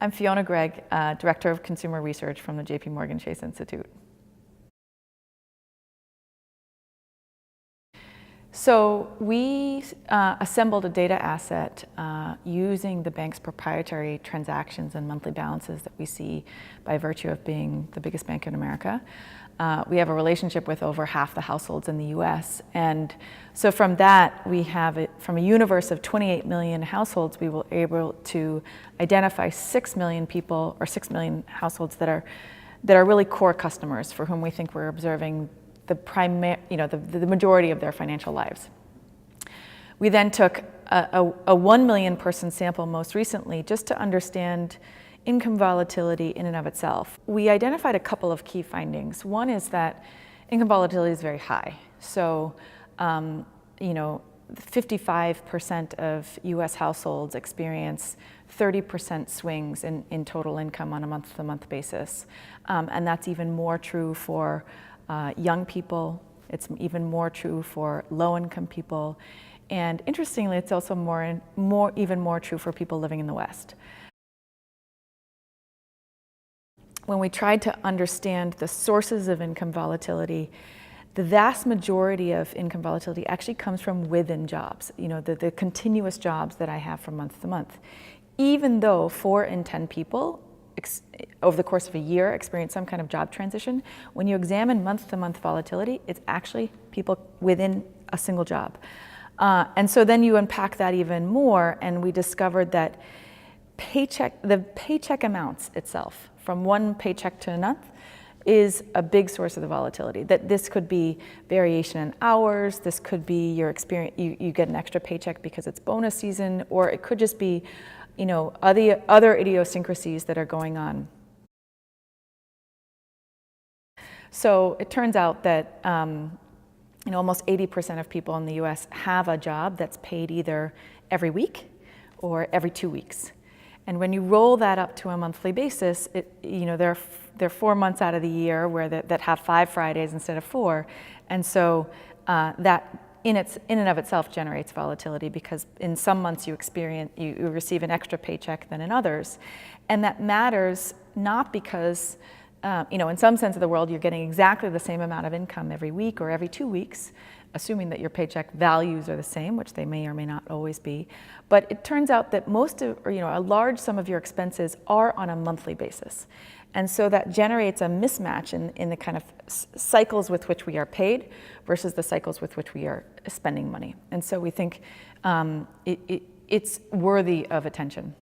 I'm Fiona Greig, Director of Consumer Research from the JP Morgan Chase Institute. So we assembled a data asset using the bank's proprietary transactions and monthly balances that we see by virtue of being the biggest bank in America. We have a relationship with over half the households in the US. And so from that, we have it from a universe of 28 million households, we were able to identify 6 million people or 6 million households that are really core customers for whom we think we're observing the majority of their financial lives. We then took a 1 million person sample most recently just to understand income volatility in and of itself. We identified a couple of key findings. One is that income volatility is very high. So, 55% of US households experience 30% swings in total income on a month-to-month basis. And that's even more true for young people. It's even more true for low-income people. And interestingly, it's also even more true for people living in the West. When we tried to understand the sources of income volatility, the vast majority of income volatility actually comes from within jobs, the continuous jobs that I have from month to month. Even though 4 in 10 people over the course of a year experience some kind of job transition, when you examine month-to-month volatility, it's actually people within a single job. And so then you unpack that even more, and we discovered that the paycheck amounts itself, from one paycheck to another, is a big source of the volatility. That this could be variation in hours, this could be your experience, you get an extra paycheck because it's bonus season, or it could just be other idiosyncrasies that are going on. So it turns out that almost 80% of people in the US have a job that's paid either every week or every 2 weeks. And when you roll that up to a monthly basis, there are 4 months out of the year where that have 5 Fridays instead of 4. And so that in and of itself generates volatility, because in some months you receive an extra paycheck than in others. And that matters not because, in some sense of the world, you're getting exactly the same amount of income every week or every 2 weeks, assuming that your paycheck values are the same, which they may or may not always be. But it turns out that a large sum of your expenses are on a monthly basis. And so that generates a mismatch in the kind of cycles with which we are paid versus the cycles with which we are spending money. And so we think it's worthy of attention.